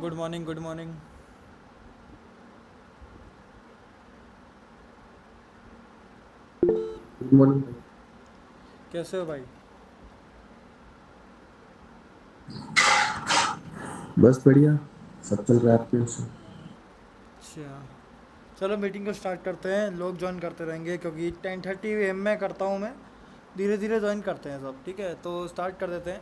Good morning, good morning. Good morning भाई। कैसे हो भाई? बस बढ़िया। सब चल रहा है आपके उससे। अच्छा, चलो मीटिंग को स्टार्ट करते हैं। लोग ज्वाइन करते रहेंगे क्योंकि 10:30 एम में करता हूँ मैं। धीरे धीरे ज्वाइन करते हैं सब, ठीक है? तो स्टार्ट कर देते हैं।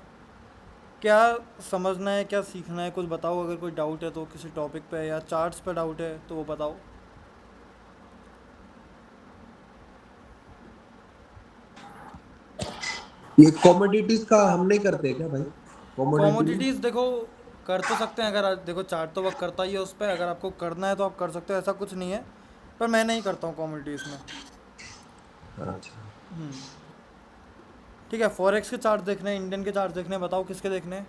क्या समझना है, क्या सीखना है, कुछ बताओ। अगर कोई डाउट है तो किसी टॉपिक पे या चार्ट्स पे डाउट है तो वो बताओ। ये कमोडिटीज का हम नहीं करते क्या भाई? कमोडिटी में। कॉमोडिटीज़ देखो, कर तो सकते हैं। अगर देखो चार्ट तो वर्क करता ही है उस पर। अगर आपको करना है तो आप कर सकते हो, ऐसा कुछ नहीं है। पर मैं नहीं करता हूँ कॉमोडिटीज़ में। अच्छा। ठीक है, फॉरेक्स के चार्ट देखने हैं, इंडियन के चार्ट देखने हैं, बताओ किसके देखने हैं।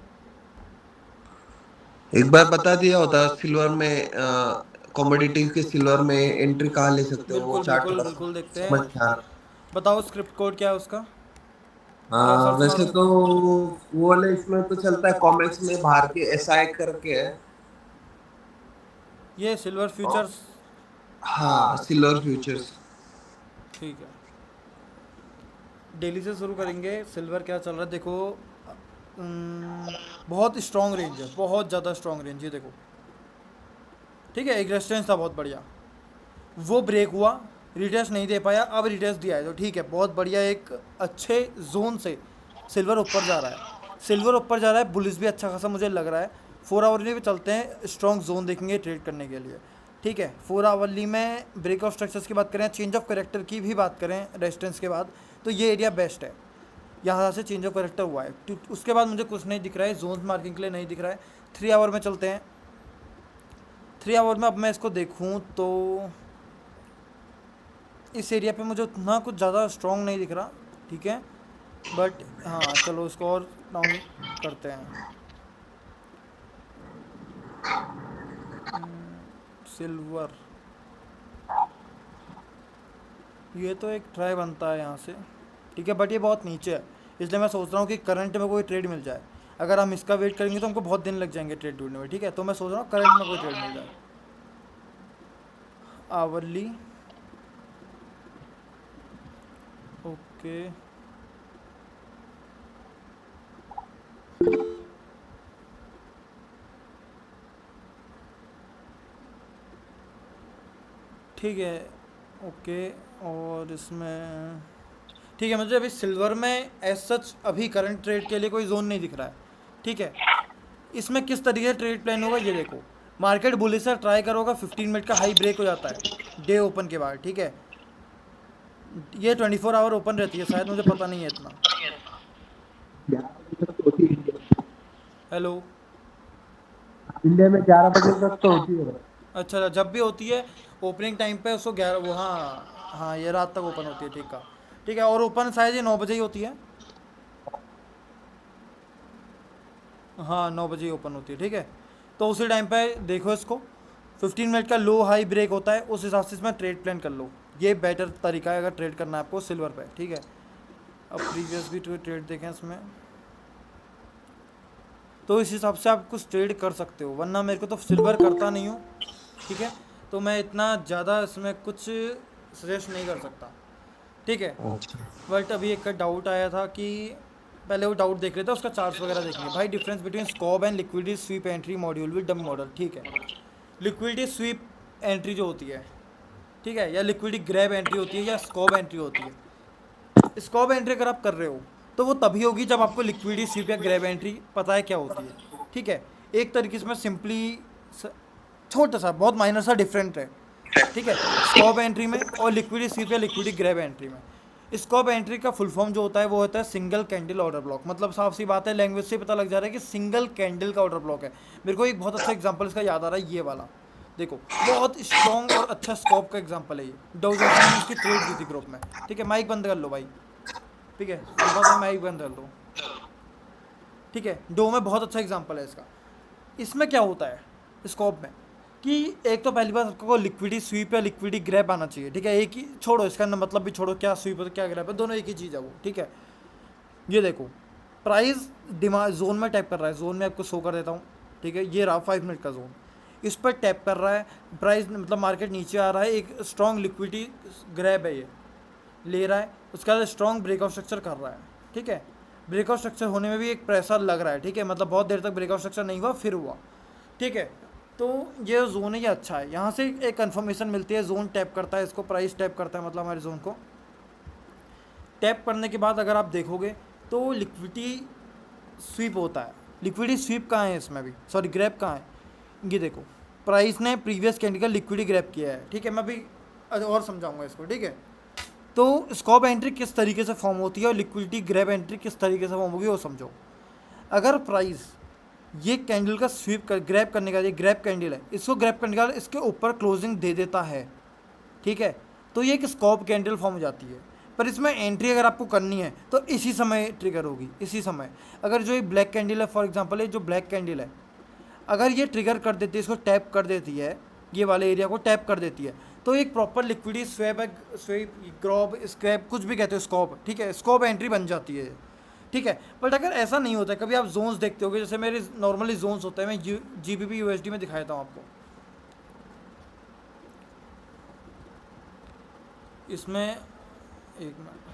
एक बार बता दिया होता सिल्वर में कमोडिटीज के सिल्वर में एंट्री कहाँ ले सकते हो, वो बिल्कुल चार्ट बिल्कुल थोड़ा बिल्कुल देखते समझ हैं। में आ रहा। बताओ स्क्रिप्ट कोड क्या है उसका, क्या सर्च वैसे मारूं? तो वो वाले इसमें तो चलता है, कॉमेक्स में बाहर के एसआई करके है। ये सिल्वर फ्यूचर्स। हाँ, सिल्वर फ्यूचर्स। ठीक है, डेली से शुरू करेंगे। सिल्वर क्या चल रहा है देखो। बहुत स्ट्रॉन्ग रेंज है, बहुत ज़्यादा स्ट्रॉन्ग रेंज है, देखो। ठीक है, एक रेजिस्टेंस था बहुत बढ़िया, वो ब्रेक हुआ। रिटेस्ट नहीं दे पाया, अब रिटेस्ट दिया है तो ठीक है, बहुत बढ़िया। एक अच्छे जोन से सिल्वर ऊपर जा रहा है। सिल्वर ऊपर जा रहा है, बुलिस भी अच्छा खासा मुझे लग रहा है। 4 आवरली पे चलते हैं, स्ट्रॉन्ग जोन देखेंगे ट्रेड करने के लिए। ठीक है, 4 आवरली में ब्रेक ऑफ स्ट्रक्चर्स की बात करें, चेंज ऑफ करेक्टर की भी बात करें रेजिस्टेंस के बाद, तो ये एरिया बेस्ट है। यहाँ से चेंज ऑफ करेक्टर हुआ है उसके बाद मुझे कुछ नहीं दिख रहा है, जोन मार्किंग के लिए नहीं दिख रहा है। 3 आवर में चलते हैं। 3 आवर में अब मैं इसको देखूँ तो इस एरिया पे मुझे उतना कुछ ज़्यादा स्ट्रॉन्ग नहीं दिख रहा। ठीक है, बट हाँ चलो इसको और डाउन करते हैं। सिल्वर, ये तो एक ट्राई बनता है यहाँ से। ठीक है, बट ये बहुत नीचे है, इसलिए मैं सोच रहा हूँ कि करंट में कोई ट्रेड मिल जाए। अगर हम इसका वेट करेंगे तो हमको बहुत दिन लग जाएंगे ट्रेड ढूंढने में। ठीक है, तो मैं सोच रहा हूँ करंट में कोई ट्रेड मिल जाए। Hourly, okay. ठीक है, ओके। और इसमें ठीक है, मुझे अभी सिल्वर में एज सच अभी करंट ट्रेड के लिए कोई जोन नहीं दिख रहा है। ठीक है, इसमें किस तरीके से ट्रेड प्लान होगा ये देखो। मार्केट बुलिश से ट्राई करोगा, 15 मिनट का हाई ब्रेक हो जाता है डे ओपन के बाद। ठीक है, ये 24 आवर ओपन रहती है शायद, मुझे पता नहीं है इतना। 11 बजे तक तो होती है इंडिया हेलो। में। इंडिया में 11 बजे तक तो होती है भाई। अच्छा, जब भी होती है ओपनिंग टाइम पे उसको 11 वो, हाँ हाँ, ये रात तक ओपन होती है। ठीक है, ठीक है। और ओपन शायद ये 9 बजे ही होती है। हाँ, 9 बजे ही ओपन होती है। ठीक है, तो उसी टाइम पे देखो इसको। 15 मिनट का लो हाई ब्रेक होता है, उस हिसाब से इसमें ट्रेड प्लान कर लो। ये बेटर तरीका है अगर ट्रेड करना है आपको सिल्वर पे। ठीक है, अब प्रीवियस भी ट्रेड देखें इसमें, तो इस हिसाब से आप कुछ ट्रेड कर सकते हो, वरना मेरे को तो सिल्वर करता नहीं हूँ। ठीक है, तो मैं इतना ज़्यादा इसमें कुछ सजेस्ट नहीं कर सकता। ठीक है, अच्छा। बट अभी एक डाउट आया था कि पहले वो डाउट देख लेते हैं, उसका चार्ट्स वगैरह देखेंगे। भाई difference between scob and liquidity sweep entry module with dumb model. ठीक है, लिक्विडिटी स्वीप एंट्री जो होती है, ठीक है, या लिक्विडिटी ग्रैब एंट्री होती है या स्कॉब एंट्री होती है। स्कॉब एंट्री अगर आप कर रहे हो तो वो तभी होगी जब आपको लिक्विडिटी स्वीप या ग्रैब एंट्री पता है क्या होती है। ठीक है, एक तरीके से मैं सिंपली, छोटा सा बहुत माइनर सा डिफरेंट है। ठीक है, स्कॉब एंट्री में और लिक्विडिटी स्वीप या लिक्विडिटी ग्रैब एंट्री में। स्कॉप एंट्री का फुल फॉर्म जो होता है वो होता है सिंगल कैंडल ऑर्डर ब्लॉक। मतलब साफ सी बात है, लैंग्वेज से पता लग जा रहा है कि सिंगल कैंडल का ऑर्डर ब्लॉक है। मेरे को एक बहुत अच्छा एग्जांपल इसका याद आ रहा है, ये वाला देखो। बहुत स्ट्रॉन्ग और अच्छा स्कॉप का एग्जांपल है ये। डाउ जोन्स ने इसकी ट्रेड दी थी ग्रुप में। ठीक है, माइक बंद कर लो भाई। ठीक है, सुबह से माइक बंद कर लो। ठीक है, डो में बहुत अच्छा एग्जांपल है इसका। इसमें क्या होता है स्कोप में कि एक तो पहली बात आपको लिक्विडिटी स्वीप या लिक्विडिटी ग्रैब आना चाहिए। ठीक है, एक ही छोड़ो, इसका मतलब भी छोड़ो, क्या स्वीप है क्या ग्रैब है, दोनों एक ही चीज़ है वो। ठीक है, ये देखो प्राइस डिमांड जोन में टाइप कर रहा है, जोन में आपको शो कर देता हूँ। ठीक है, ये रहा 5 मिनट का जोन, इस पर टैप कर रहा है, प्राइस मतलब मार्केट नीचे आ रहा है, एक स्ट्रॉन्ग लिक्विडिटी ग्रैब है, ये ले रहा है, उसके बाद स्ट्रॉन्ग ब्रेकआउट स्ट्रक्चर कर रहा है, ठीक है, ब्रेकआउट स्ट्रक्चर होने में भी एक प्रेशर लग रहा है, ठीक है, मतलब बहुत देर तक ब्रेकआउट स्ट्रक्चर नहीं हुआ फिर हुआ, ठीक है। तो ये जोन है, ये अच्छा है, यहाँ से एक कन्फर्मेशन मिलती है, जोन टैप करता है इसको, प्राइस टैप करता है, मतलब हमारे जोन को टैप करने के बाद अगर आप देखोगे तो लिक्विडिटी स्वीप होता है। लिक्विडिटी स्वीप कहाँ है इसमें भी, सॉरी ग्रैब कहाँ है, ये देखो प्राइस ने प्रीवियस कैंडल का लिक्विडिटी ग्रैब किया है, ठीक है, मैं अभी और समझाऊंगा इसको, ठीक है। तो स्कॉप एंट्री किस तरीके से फॉर्म होती है और लिक्विडिटी ग्रैब एंट्री किस तरीके से फॉर्म होगी वो समझो। अगर प्राइस ये कैंडल का स्वीप कर ग्रैब करने का, ये ग्रैब कैंडल है, इसको ग्रैब करने का इसके ऊपर क्लोजिंग दे देता है, ठीक है, तो ये एक स्कॉप कैंडल फॉर्म हो जाती है। पर इसमें एंट्री अगर आपको करनी है तो इसी समय ट्रिगर होगी, इसी समय। अगर जो ये ब्लैक कैंडल है, फॉर एग्जांपल ये जो ब्लैक कैंडल है, अगर ये ट्रिगर कर देती है, इसको टैप कर देती है, ये वाले एरिया को टैप कर देती है, तो एक प्रॉपर लिक्विडिटी स्वैप है, स्वेप ग्रॉब स्क्रैप कुछ भी कहते हो स्कॉप, ठीक है, स्कॉप एंट्री बन जाती है, ठीक है। बट अगर ऐसा नहीं होता है, कभी आप जोन्स देखते होगे, जैसे मेरे नॉर्मली जोन्स होते हैं, मैं GBP USD में दिखाता हूँ आपको, इसमें एक मिनट,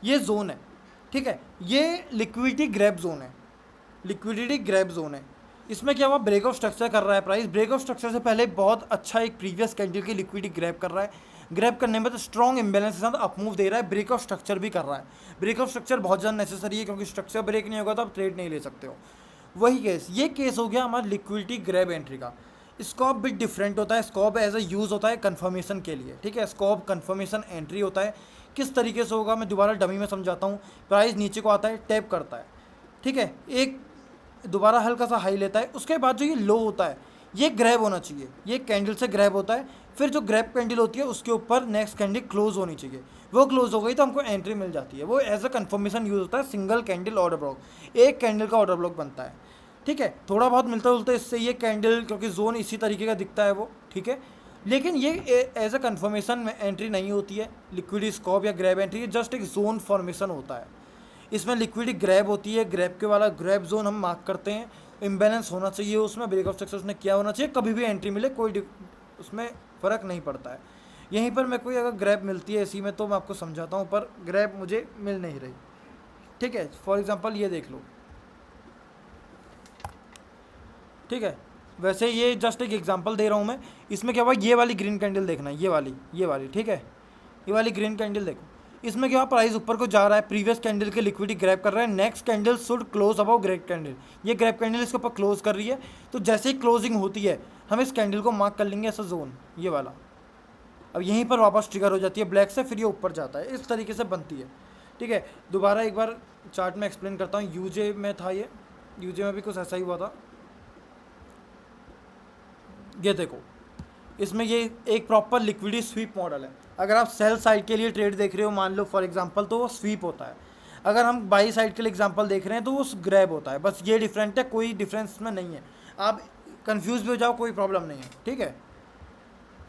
ये जोन है, ठीक है, ये लिक्विडिटी ग्रैब जोन है, लिक्विडिटी ग्रैब जोन है। इसमें क्या हुआ, ब्रेकआउट स्ट्रक्चर कर रहा है प्राइस, ब्रेकआउट स्ट्रक्चर से पहले बहुत अच्छा एक प्रीवियस कैंडल की लिक्विडिटी ग्रैब कर रहा है, ग्रैब करने में तो स्ट्रॉन्ग इम्बैलेंस के साथ अपमूव दे रहा है, ब्रेकआउट स्ट्रक्चर भी कर रहा है। ब्रेकआउट स्ट्रक्चर बहुत ज़्यादा नेसेसरी है, क्योंकि स्ट्रक्चर ब्रेक नहीं होगा तो आप ट्रेड नहीं ले सकते हो। वही केस, ये केस हो गया हमारा लिक्विडिटी ग्रैब एंट्री का। स्कॉप बिट डिफरेंट होता है, स्कॉप एज अ यूज़ होता है कन्फर्मेशन के लिए, ठीक है, स्कॉप कन्फर्मेशन एंट्री होता है। किस तरीके से होगा मैं दोबारा डमी में समझाता हूँ। प्राइस नीचे को आता है, टैप करता है, ठीक है, एक दोबारा हल्का सा हाई लेता है, उसके बाद जो ये लो होता है ये ग्रैब होना चाहिए, ये कैंडल से ग्रैब होता है, फिर जो ग्रैब कैंडल होती है उसके ऊपर नेक्स्ट कैंडल क्लोज होनी चाहिए, वो क्लोज हो गई तो हमको एंट्री मिल जाती है। वो एज अ कन्फर्मेशन यूज होता है, सिंगल कैंडल ऑर्डर ब्लॉक, एक कैंडल का ऑर्डर ब्लॉक बनता है, ठीक है। थोड़ा बहुत मिलता जुलता है इससे ये कैंडल, क्योंकि जोन इसी तरीके का दिखता है वो, ठीक है, लेकिन ये एज अ कन्फर्मेशन में एंट्री नहीं होती है। लिक्विडिटी स्कॉप या ग्रैब एंट्री, ये जस्ट एक जोन फॉर्मेशन होता है। इसमें लिक्विडिटी ग्रैब होती है, ग्रैब के वाला ग्रैब जोन हम मार्क करते हैं, इम्बैलेंस होना चाहिए उसमें, ब्रेकआउट स्ट्रक्चर उसने क्या होना चाहिए, कभी भी एंट्री मिले कोई उसमें फ़र्क नहीं पड़ता है। यहीं पर मैं कोई अगर ग्रैब मिलती है इसी में तो मैं आपको समझाता हूँ, पर ग्रैब मुझे मिल नहीं रही, ठीक है। फॉर एग्जांपल ये देख लो, ठीक है, वैसे ये जस्ट एक एग्जांपल दे रहा हूँ मैं। इसमें क्या हुआ, ये वाली ग्रीन कैंडल देखना है, ये वाली, ठीक है, ये वाली ग्रीन कैंडल देखो, इसमें क्या हुआ, प्राइस ऊपर को जा रहा है, प्रीवियस कैंडल के लिक्विडिटी ग्रैब कर रहा है, next candle should close above grab candle, ये ग्रैब कैंडल इसके ऊपर क्लोज कर रही है, तो जैसे ही क्लोजिंग होती है हम इस कैंडल को मार्क कर लेंगे ऐसा जोन, ये वाला। अब यहीं पर वापस ट्रिगर हो जाती है ब्लैक से, फिर ये ऊपर जाता है, इस तरीके से बनती है, ठीक है। दोबारा एक बार चार्ट में एक्सप्लेन करता हूँ। यूजे में था ये, यूजे में भी कुछ ऐसा ही हुआ था, ये देखो, इसमें ये एक प्रॉपर लिक्विडिटी स्वीप मॉडल है। अगर आप सेल साइड के लिए ट्रेड देख रहे हो मान लो फॉर एग्जांपल, तो वो स्वीप होता है। अगर हम बाई साइड के लिए एग्जांपल देख रहे हैं तो वो ग्रैब होता है, बस ये डिफरेंट है, कोई डिफरेंस में नहीं है। आप कंफ्यूज भी हो जाओ कोई प्रॉब्लम नहीं है, ठीक है,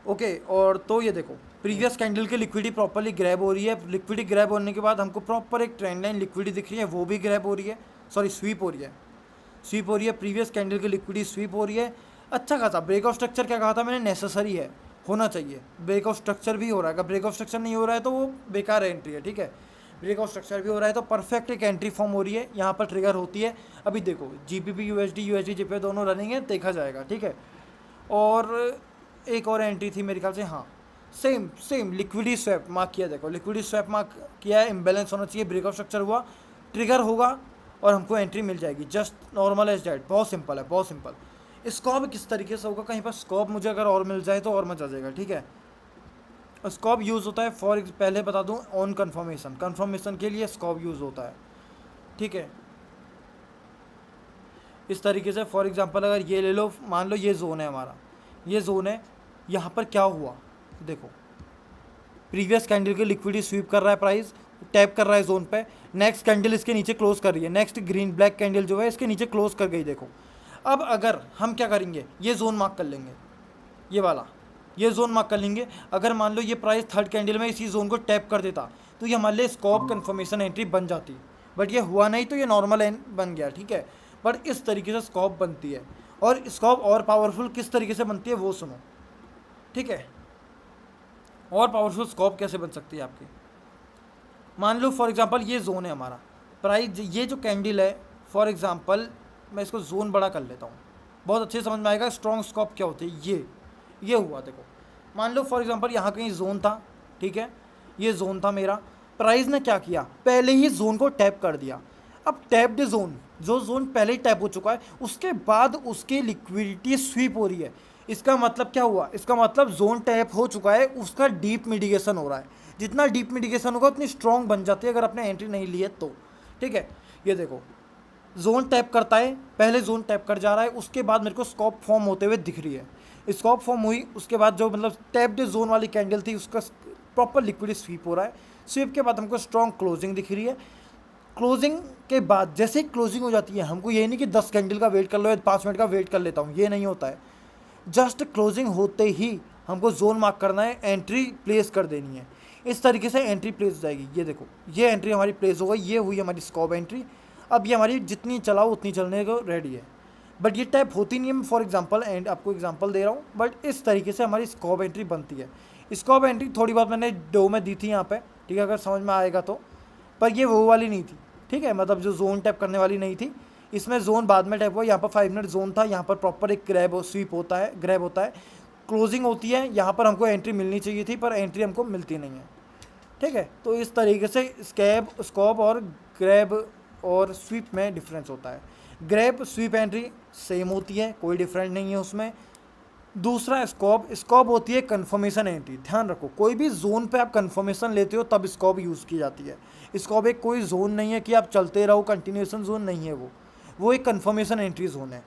ओके। और तो ये देखो प्रीवियस कैंडल की लिक्विडिटी प्रॉपरली ग्रैब हो रही है, लिक्विडिटी ग्रैब होने के बाद हमको प्रॉपर एक ट्रेंड लाइन लिक्विडिटी दिख रही है, वो भी ग्रैब हो रही है, सॉरी स्वीप हो रही है, स्वीप हो रही है, प्रीवियस कैंडल की लिक्विडिटी स्वीप हो रही है। अच्छा खासा ब्रेकआउट स्ट्रक्चर क्या कहा था मैंने, नेसेसरी है, होना चाहिए। ब्रेकआउट स्ट्रक्चर भी हो रहा है, अगर ब्रेकआउट स्ट्रक्चर नहीं हो रहा है तो वो बेकार एंट्री है, ठीक है। ब्रेकआउट स्ट्रक्चर भी हो रहा है तो परफेक्ट एक एंट्री फॉर्म हो रही है, यहाँ पर ट्रिगर होती है। अभी देखो GBP USD USD JPY दोनों रनिंग है, देखा जाएगा, ठीक है। और एक और एंट्री थी मेरे ख्याल से, हाँ सेम लिक्विडिटी स्वैप मार्क किया, देखो लिक्विडिटी स्वैप मार्क किया है, इम्बैलेंस होना चाहिए, ब्रेकआउट स्ट्रक्चर हुआ, ट्रिगर होगा और हमको एंट्री मिल जाएगी, जस्ट नॉर्मल एज डैट, बहुत सिंपल है, बहुत सिंपल। स्कॉप किस तरीके से होगा, कहीं पर स्कॉप मुझे अगर और मिल जाए तो और मजा आ जाएगा, ठीक है। स्कॉप यूज़ होता है फॉर पहले बता दूं ऑन कन्फर्मेशन के लिए स्कॉप यूज़ होता है, ठीक है। इस तरीके से फॉर एग्जांपल अगर ये ले लो, मान लो ये जोन है हमारा, ये जोन है, यहाँ पर क्या हुआ देखो, प्रीवियस कैंडल की लिक्विडिटी स्वीप कर रहा है, प्राइस टैप कर रहा है जोन पे, नेक्स्ट कैंडल इसके नीचे क्लोज कर रही है, नेक्स्ट ग्रीन ब्लैक कैंडल जो है इसके नीचे क्लोज कर गई, देखो। अब अगर हम क्या करेंगे, ये जोन मार्क कर लेंगे, ये वाला, ये जोन मार्क कर लेंगे। अगर मान लो ये प्राइस थर्ड कैंडल में इसी जोन को टैप कर देता तो ये हमारे लिए स्कॉप कन्फर्मेशन एंट्री बन जाती, बट ये हुआ नहीं तो ये नॉर्मल बन गया, ठीक है। बट इस तरीके से स्कॉप बनती है। और स्कॉप और पावरफुल किस तरीके से बनती है वो सुनो, ठीक है। और पावरफुल स्कॉप कैसे बन सकती है आपकी, मान लो फॉर एग्जांपल ये जोन है हमारा प्राइस, ये जो कैंडल है फॉर एग्जांपल मैं इसको जोन बड़ा कर लेता हूँ, बहुत अच्छे से समझ में आएगा स्ट्रॉन्ग स्कॉप क्या होती है। ये हुआ देखो, मान लो फॉर एग्जांपल यहाँ कहीं जोन था, ठीक है, ये जोन था मेरा, प्राइस ने क्या किया, पहले ही जोन को टैप कर दिया। अब टैप्ड जोन, जो जोन पहले ही टैप हो चुका है, उसके बाद उसकी लिक्विडिटी स्वीप हो रही है। इसका मतलब क्या हुआ, इसका मतलब जोन टैप हो चुका है, उसका डीप मिटिगेशन हो रहा है। जितना डीप मिटिगेशन होगा उतनी स्ट्रॉन्ग बन जाती है अगर आपने एंट्री नहीं ली है तो, ठीक है। ये देखो जोन टैप करता है, पहले जोन टैप कर जा रहा है, उसके बाद मेरे को स्कॉप फॉर्म होते हुए दिख रही है। स्कॉप फॉर्म हुई, उसके बाद जो मतलब टैप्ड जोन वाली कैंडल थी उसका प्रॉपर लिक्विड स्वीप हो रहा है। स्वीप के बाद हमको स्ट्रॉन्ग क्लोजिंग दिख रही है। क्लोजिंग के बाद जैसे ही क्लोजिंग हो जाती है, हमको ये नहीं कि 10 कैंडल का वेट कर लो या 5 मिनट का वेट कर लेता हूँ, ये नहीं होता है। जस्ट क्लोजिंग होते ही हमको जोन मार्क करना है, एंट्री प्लेस कर देनी है। इस तरीके से एंट्री प्लेस हो जाएगी। ये देखो ये एंट्री हमारी प्लेस हो गई, ये हुई हमारी स्कॉप एंट्री। अब ये हमारी जितनी चलाओ उतनी चलने को रेडी है, बट ये टैप होती नहीं है। फॉर एग्जांपल एंड आपको एग्जांपल दे रहा हूँ, बट इस तरीके से हमारी स्कॉप एंट्री बनती है। स्कॉप एंट्री थोड़ी बहुत मैंने डो में दी थी यहाँ पे, ठीक है, अगर समझ में आएगा तो, पर ये वो वाली नहीं थी, ठीक है, मतलब जो जोन टैप करने वाली नहीं थी। इसमें जोन बाद में टैप हुआ, यहाँ पर 5 मिनट जोन था, यहाँ पर प्रॉपर एक ग्रैब स्वीप होता है, ग्रैब होता है, क्लोजिंग होती है, यहाँ पर हमको एंट्री मिलनी चाहिए थी पर एंट्री हमको मिलती नहीं है, ठीक है। तो इस तरीके से स्कॉप और ग्रैब और स्वीप में डिफरेंस होता है। ग्रैब स्वीप एंट्री सेम होती है, कोई डिफरेंट नहीं है उसमें। दूसरा स्कॉप होती है कंफर्मेशन एंट्री। ध्यान रखो, कोई भी जोन पे आप कंफर्मेशन लेते हो तब स्कॉप यूज़ की जाती है। स्कॉप एक कोई जोन नहीं है कि आप चलते रहो, कंटिन्यूएशन जोन नहीं है वो एक कंफर्मेशन एंट्री जोन है।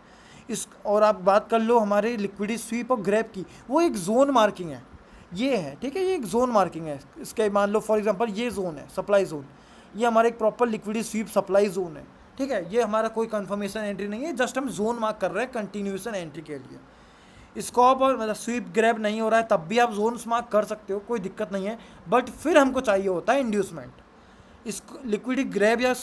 इस और आप बात कर लो हमारे लिक्विडिटी स्वीप और ग्रैब की, वो एक जोन मार्किंग है, ये है, ठीक है, ये एक जोन मार्किंग है। इसके मान लो फॉर एग्जांपल ये जोन है सप्लाई जोन, ये हमारा एक proper liquidity SVEEP supply zone है, ठीक है। ये हमारा कोई कंफर्मेशन एंट्री नहीं है, जस्ट हम जोन मार्क कर रहे हैं कंटिन्यूएशन एंट्री के लिए। स्कॉप और मतलब स्वीप ग्रैब नहीं हो रहा है तब भी आप जोन मार्क कर सकते हो, कोई दिक्कत नहीं है, बट फिर हमको चाहिए होता है इंड्यूसमेंट। इस लिक्विडिटी ग्रैब या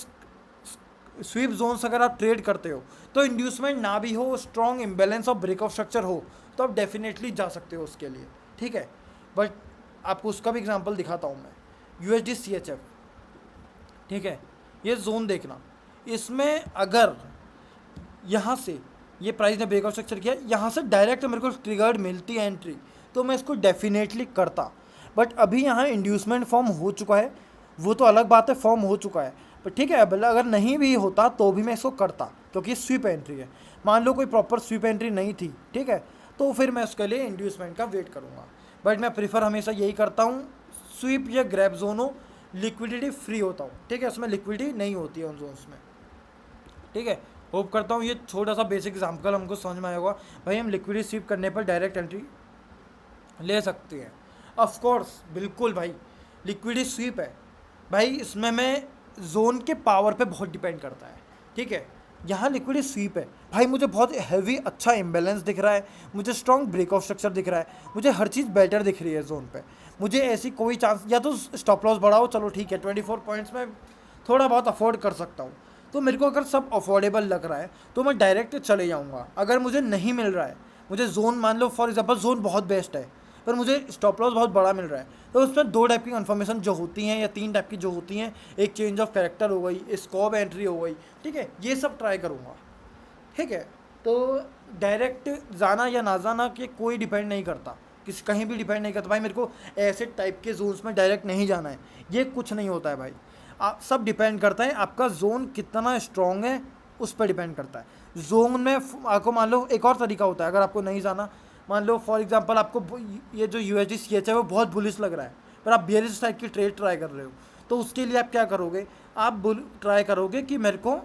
स्वीप जोन्स अगर आप ट्रेड करते हो तो इंड्यूसमेंट ना भी हो, स्ट्रॉन्ग इम्बेलेंस और ब्रेकऑफ स्ट्रक्चर हो, तो आप डेफिनेटली जा सकते हो उसके लिए, ठीक है। बट आपको उसका भी एग्जांपल दिखाता हूँ मैं, USD CHF, ठीक है, ये जोन देखना, इसमें अगर यहाँ से ये प्राइस ने ब्रेकआउट स्ट्रक्चर किया, यहाँ से डायरेक्ट मेरे को ट्रिगर्ड मिलती है एंट्री तो मैं इसको डेफिनेटली करता। बट अभी यहाँ इंड्यूसमेंट फॉर्म हो चुका है, वो तो अलग बात है, फॉर्म हो चुका है, पर ठीक है, अगर नहीं भी होता तो भी मैं इसको करता क्योंकि स्वीप एंट्री है। मान लो कोई प्रॉपर स्वीप एंट्री नहीं थी, ठीक है, तो फिर मैं उसके लिए इंड्यूसमेंट का वेट करूँगा। बट मैं प्रीफर हमेशा यही करता हूँ, स्वीप या ग्रैब जोन हो, लिक्विडिटी फ्री होता हूँ, ठीक है, उसमें लिक्विडिटी नहीं होती है उन जोन्स में, ठीक है। होप करता हूँ ये छोटा सा बेसिक एग्जाम्पल हमको समझ में आया होगा। भाई हम लिक्विडिटी स्वीप करने पर डायरेक्ट एंट्री ले सकते हैं, ऑफ कोर्स, बिल्कुल भाई, लिक्विडिटी स्वीप है भाई, इसमें मैं जोन के पावर पे बहुत डिपेंड करता है, ठीक है। यहाँ लिक्विडिटी स्वीप है भाई, मुझे बहुत हैवी अच्छा इम्बेलेंस दिख रहा है, मुझे स्ट्रॉन्ग ब्रेक ऑफ स्ट्रक्चर दिख रहा है, मुझे हर चीज़ बेटर दिख रही है जोन पे, मुझे ऐसी कोई चांस, या तो स्टॉप लॉस बढ़ाओ, चलो ठीक है 24 पॉइंट्स में थोड़ा बहुत अफोर्ड कर सकता हूँ, तो मेरे को अगर सब अफोर्डेबल लग रहा है तो मैं डायरेक्ट चले जाऊँगा। अगर मुझे नहीं मिल रहा है, मुझे जोन मान लो फॉर एग्जांपल जोन बहुत बेस्ट है पर मुझे स्टॉप लॉस बहुत बड़ा मिल रहा है, तो उसमें 2 टाइप की कन्फर्मेशन जो होती हैं या 3 टाइप की जो होती हैं, एक चेंज ऑफ कैरेक्टर हो गई, स्कॉप एंट्री हो गई, ठीक है, ये सब ट्राई करूँगा, ठीक है। तो डायरेक्ट जाना या ना जाना के कोई डिपेंड नहीं करता, किसी कहीं भी डिपेंड नहीं करता भाई मेरे को ऐसे टाइप के जोन्स में डायरेक्ट नहीं जाना है, ये कुछ नहीं होता है भाई। आप सब डिपेंड करता है आपका जोन कितना स्ट्रॉन्ग है, उस पर डिपेंड करता है। जोन में आपको मान लो एक और तरीका होता है, अगर आपको नहीं जाना, मान लो फॉर एग्जांपल आपको ये जो USD CHF है वो बहुत बुलिश लग रहा है पर आप बेयरिश टाइप की ट्रेड ट्राई कर रहे हो, तो उसके लिए आप क्या करोगे, आप ट्राई करोगे कि मेरे को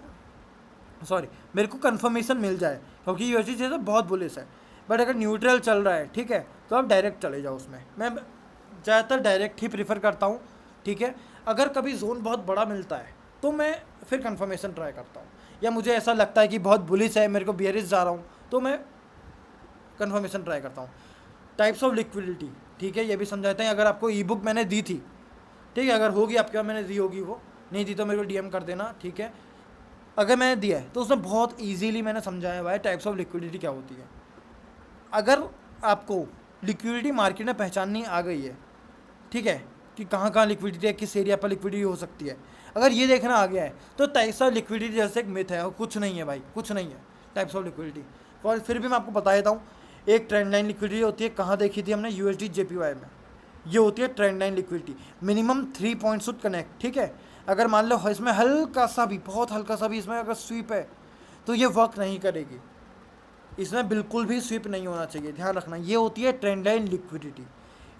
कंफर्मेशन मिल जाए क्योंकि USD CHF बहुत बुलिश है। बट अगर न्यूट्रल चल रहा है, ठीक है, तो आप डायरेक्ट चले जाओ उसमें, मैं ज़्यादातर डायरेक्ट ही प्रीफर करता हूँ, ठीक है। अगर कभी जोन बहुत बड़ा मिलता है तो मैं फिर कंफर्मेशन ट्राई करता हूँ, या मुझे ऐसा लगता है कि बहुत बुलिश है, मेरे को बेयरिश जा रहा हूँ, तो मैं कंफर्मेशन ट्राई करता हूँ। टाइप्स ऑफ लिक्विडिटी, ठीक है, ये भी समझाते हैं। अगर आपको ई-बुक मैंने दी थी, ठीक है, अगर होगी आपके पास, मैंने दी होगी, वो नहीं दी तो मेरे को DM कर देना, ठीक है। अगर मैंने दिया है तो उसमें बहुत इजीली मैंने समझाया हुआ है टाइप्स ऑफ लिक्विडिटी क्या होती है। अगर आपको लिक्विडिटी मार्केट में पहचाननी आ गई है, ठीक है, कि कहाँ कहाँ लिक्विडिटी है, किस एरिया पर लिक्विडिटी हो सकती है, अगर ये देखना आ गया है तो टाइप्स ऑफ लिक्विडिटी जैसे एक मिथ है और कुछ नहीं है भाई, कुछ नहीं है टाइप्स ऑफ लिक्विडिटी। और फिर भी मैं आपको बता देता हूँ, एक ट्रेंड लाइन लिक्विडिटी होती है, कहाँ देखी थी हमने, यूएसडी जेपीवाई में। ये होती है trend line liquidity, minimum 3 points should connect, ठीक है। अगर मान लो इसमें हल्का सा भी, बहुत हल्का सा भी इसमें अगर स्वीप है तो ये वर्क नहीं करेगी, इसमें बिल्कुल भी स्वीप नहीं होना चाहिए, ध्यान रखना। ये होती है ट्रेंड लाइन लिक्विडिटी।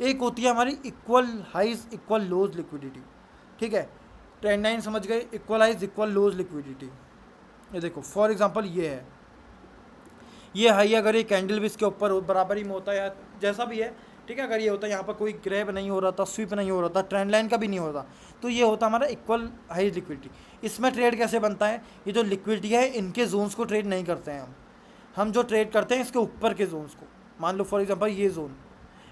एक होती है हमारी इक्वल हाइज इक्वल लोज लिक्विडिटी, ठीक है। ट्रेंड लाइन समझ गए, इक्वल हाइज इक्वल लोज लिक्विडिटी। ये देखो फॉर एग्जांपल ये है, ये हाई अगर ये कैंडल भी इसके ऊपर बराबर ही में होता है या जैसा भी है, ठीक है, अगर ये होता है यहाँ पर कोई ग्रैब नहीं हो रहा था, स्वीप नहीं हो रहा था, ट्रेंड लाइन का भी नहीं हो रहा, तो ये होता हमारा इक्वल हाई लिक्विडिटी। इसमें ट्रेड कैसे बनता है, ये जो लिक्विडिटी है इनके जोन्स को ट्रेड नहीं करते हैं हम जो ट्रेड करते हैं इसके ऊपर के जोन्स को। मान लो फॉर एग्जांपल ये जोन,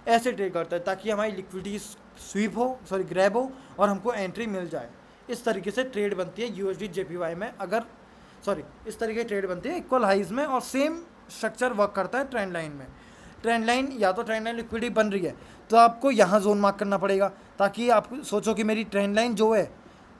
ऐसे ट्रेड करता है ताकि हमारी लिक्विडिटी स्वीप हो, सॉरी ग्रैब हो और हमको एंट्री मिल जाए। इस तरीके से ट्रेड बनती है यूएसडी जेपीवाई में, अगर सॉरी इस तरीके की ट्रेड बनती है इक्वल हाइज में, और सेम स्ट्रक्चर वर्क करता है ट्रेंड लाइन में। ट्रेंड लाइन या तो ट्रेंड लाइन लिक्विडिटी बन रही है तो आपको यहाँ जोन मार्क करना पड़ेगा, ताकि आप सोचो कि मेरी ट्रेंड लाइन जो है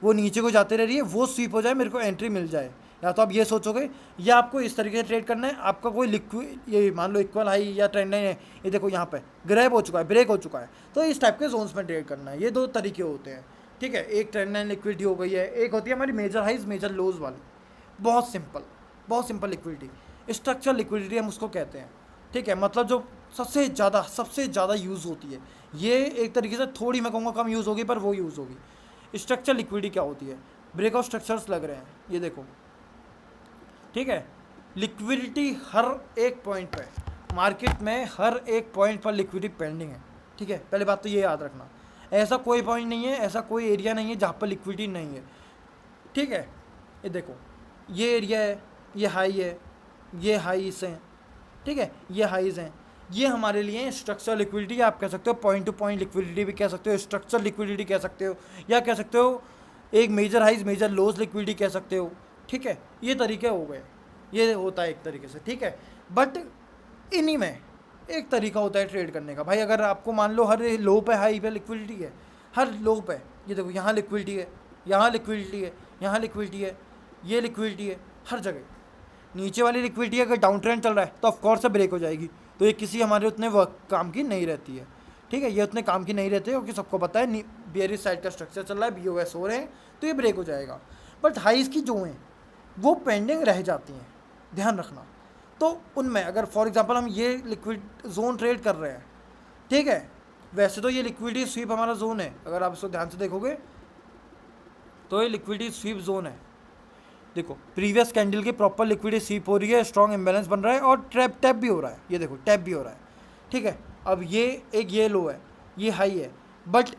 वो नीचे को जाते रह रही है, वो स्वीप हो जाए, मेरे को एंट्री मिल जाए। या तो आप ये सोचोगे, या आपको इस तरीके से ट्रेड करना है, आपका कोई लिक्विड, ये मान लो इक्वल हाई या ट्रेंड लाइन है, ये देखो यहाँ पे ग्रैब हो चुका है, ब्रेक हो चुका है, तो इस टाइप के जोन्स में ट्रेड करना है। ये दो तरीके होते हैं, ठीक है। एक ट्रेंड लाइन लिक्विडिटी हो गई है, एक होती है हमारी मेजर हाइज मेजर लोज वाली, बहुत सिंपल लिक्विडिटी। स्ट्रक्चर लिक्विडिटी हम उसको कहते हैं, ठीक है। मतलब जो सबसे ज़्यादा यूज़ होती है, ये एक तरीके से थोड़ी मैं कहूँगा कम यूज़ होगी, पर वो यूज़ होगी। स्ट्रक्चर लिक्विडिटी क्या होती है, ब्रेकआउट स्ट्रक्चर्स लग रहे हैं, ये देखो, ठीक है। लिक्विडिटी हर एक पॉइंट पे मार्केट में, हर एक पॉइंट पर लिक्विडिटी पेंडिंग है, ठीक है। पहले बात तो ये याद रखना, ऐसा कोई पॉइंट नहीं है, ऐसा कोई एरिया नहीं है जहाँ पर लिक्विडिटी नहीं है, ठीक है। ये देखो, ये एरिया है, ये हाई है, ये हाईस हैं, ठीक है, ये हाईज हैं, ये हमारे लिए स्ट्रक्चर लिक्विडिटी आप कह सकते हो, पॉइंट टू पॉइंट लिक्विडिटी भी कह सकते हो, स्ट्रक्चर लिक्विडिटी कह सकते हो, या कह सकते हो एक मेजर हाइज मेजर लोज लिक्विडिटी कह सकते हो, ठीक है। ये तरीके हो गए, ये होता है एक तरीके से, ठीक है। बट इन्हीं में एक तरीका होता है ट्रेड करने का भाई। अगर आपको मान लो हर लो पे हाई पे लिक्विडिटी है, हर लो पे, ये देखो यहाँ लिक्विडिटी है, यहाँ लिक्विडिटी है, यहाँ लिक्विडिटी है, ये लिक्विडिटी है, हर जगह नीचे वाली लिक्विडिटी अगर डाउन ट्रेंड चल रहा है तो ऑफकोर्स से ब्रेक हो जाएगी, तो ये किसी हमारे उतने वर्क काम की नहीं रहती है, ठीक है। ये उतने काम की नहीं रहती है क्योंकि सबको पता है बियरिश साइड का स्ट्रक्चर चल रहा है, BOS हो रहे हैं, तो ये ब्रेक हो जाएगा। बट हाइज की जो हैं वो पेंडिंग रह जाती हैं, ध्यान रखना। तो उनमें अगर फॉर एग्जांपल हम ये लिक्विड जोन ट्रेड कर रहे हैं, ठीक है, वैसे तो ये लिक्विडिटी स्वीप हमारा जोन है, अगर आप इसको ध्यान से देखोगे तो ये लिक्विडिटी स्वीप जोन है। देखो प्रीवियस कैंडल की प्रॉपर लिक्विडिटी स्वीप हो रही है, स्ट्रॉन्ग इम्बैलेंस बन रहा है और टैप भी हो रहा है, ये देखो टैप भी हो रहा है, ठीक है। अब ये एक ये लो है, ये हाई है, बट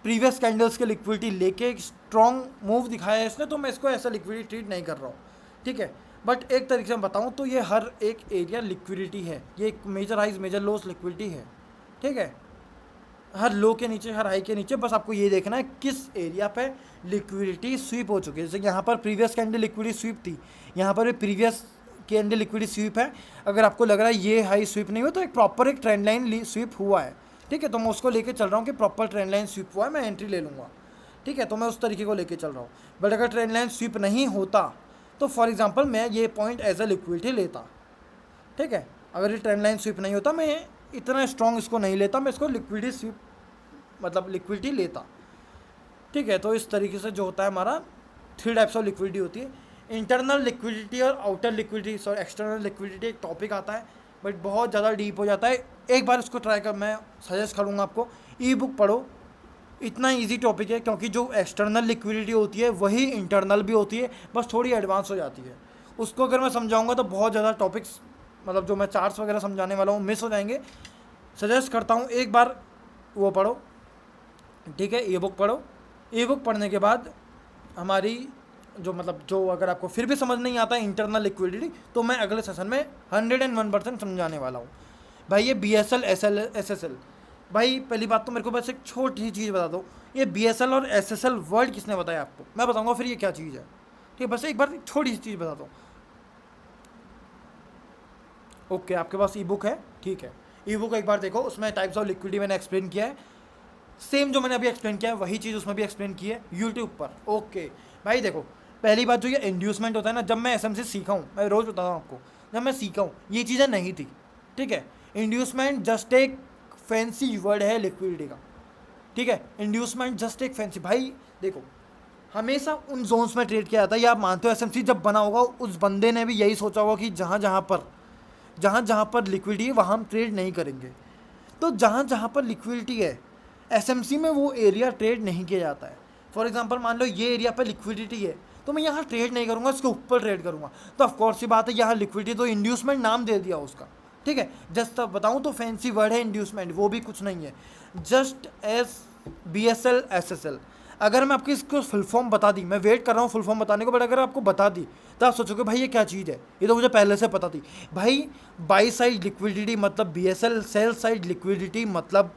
प्रीवियस कैंडल्स के लिक्विडिटी लेके एक स्ट्रॉन्ग मूव दिखाया है इसने, तो मैं इसको ऐसा लिक्विडिटी ट्रीट नहीं कर रहा हूँ, ठीक है। बट एक तरीके से मैं बताऊँ तो ये हर एक एरिया लिक्विडिटी है, ये एक major highs major lows liquidity है, ठीक है। हर लो के नीचे, हर हाई के नीचे, बस आपको ये देखना है किस एरिया पे लिक्विडिटी स्वीप हो चुकी है। जैसे यहाँ पर प्रीवियस कैंडल लिक्विडिटी स्वीप थी, यहाँ पर भी प्रीवियस कैंडल लिक्विडिटी स्वीप है। अगर आपको लग रहा है ये हाई स्वीप नहीं हुआ तो एक प्रॉपर एक ट्रेंड लाइन स्वीप हुआ है, ठीक है। तो मैं उसको लेके चल रहा हूँ कि प्रॉपर ट्रेंड लाइन स्वीप हुआ है, मैं एंट्री ले लूँगा, ठीक है। तो मैं उस तरीके को लेके चल रहा हूँ। बट अगर ट्रेंड लाइन स्वीप नहीं होता तो फॉर एग्जाम्पल मैं ये पॉइंट एज अ लिक्विडिटी लेता, ठीक है। अगर ये ट्रेंड लाइन स्वीप नहीं होता मैं इतना स्ट्रॉन्ग इसको नहीं लेता, मैं इसको लिक्विडिटी स्वीप मतलब लिक्विडिटी लेता, ठीक है। तो इस तरीके से जो होता है हमारा 3 टाइप्स ऑफ लिक्विडिटी होती है, इंटरनल लिक्विडिटी और outer liquidity, sorry external liquidity एक टॉपिक आता है, बट बहुत ज़्यादा डीप हो जाता है। एक बार इसको ट्राई कर, मैं सजेस्ट करूँगा आपको ई बुक पढ़ो, इतना इजी टॉपिक है, क्योंकि जो एक्सटर्नल लिक्विडिटी होती है वही इंटरनल भी होती है, बस थोड़ी एडवांस हो जाती है। उसको अगर मैं समझाऊँगा तो बहुत ज़्यादा टॉपिक्स, मतलब जो मैं चार्ट्स वगैरह समझाने वाला हूँ, मिस हो जाएंगे। सजेस्ट करता हूँ एक बार वो पढ़ो, ठीक है, ई बुक पढ़ो। ई बुक पढ़ने के बाद हमारी जो मतलब जो अगर आपको फिर भी समझ नहीं आता है इंटरनल लिक्विडिटी, तो मैं अगले सेशन में 101% समझाने वाला हूँ भाई। ये BSL SSL, भाई पहली बात तो मेरे को बस एक छोटी सी चीज़ बता दो, ये BSL और SSL वर्ड किसने बताया आपको? मैं बताऊँगा फिर ये क्या चीज़ है, ठीक है, बस एक बार छोटी सी चीज़ बताता हूँ। ओके, आपके पास ई बुक है, ठीक है, ई बुक एक बार देखो, उसमें टाइप्स ऑफ लिक्विडिटी मैंने एक्सप्लेन किया है, सेम जो मैंने अभी एक्सप्लेन किया है वही चीज़ उसमें भी एक्सप्लेन की है यूट्यूब पर। ओके भाई देखो, पहली बात जो ये इंड्यूसमेंट होता है ना, जब मैं एसएमसी सीखा हूँ, मैं रोज़ बताता हूँ आपको, जब मैं सीखा हूँ ये चीज़ें नहीं थी, ठीक है। इंड्यूसमेंट जस्ट एक फैंसी वर्ड है लिक्विडिटी का, ठीक है। इंड्यूसमेंट जस्ट एक फैंसी, भाई देखो हमेशा उन जोन्स में ट्रेड किया जाता है, या आप मानते हो एसएमसी जब बना होगा उस बंदे ने भी यही सोचा होगा कि जहाँ जहाँ पर लिक्विडिटी है वहाँ हम ट्रेड नहीं करेंगे। तो जहाँ जहाँ पर लिक्विडिटी है एसएमसी में वो एरिया ट्रेड नहीं किया जाता है। फॉर एग्जांपल मान लो ये एरिया पर लिक्विडिटी है तो मैं यहाँ ट्रेड नहीं करूँगा, इसके ऊपर ट्रेड करूँगा, तो ऑफकोर्स सी बात है यहाँ लिक्विडिटी, तो इंड्यूसमेंट नाम दे दिया उसका, ठीक है। जस्ट अब बताऊँ तो फैंसी वर्ड है इंड्यूसमेंट, वो भी कुछ नहीं है, जस्ट एस BSL SSL। अगर मैं आपकी इसको फुल फॉर्म बता दी, मैं वेट कर रहा हूँ फुल फॉर्म बताने को, बट अगर आपको बता दी तो आप सोचोगे भाई ये क्या चीज़ है, ये तो मुझे पहले से पता थी। भाई बाई साइड लिक्विडिटी मतलब BSL, सेल साइड लिक्विडिटी मतलब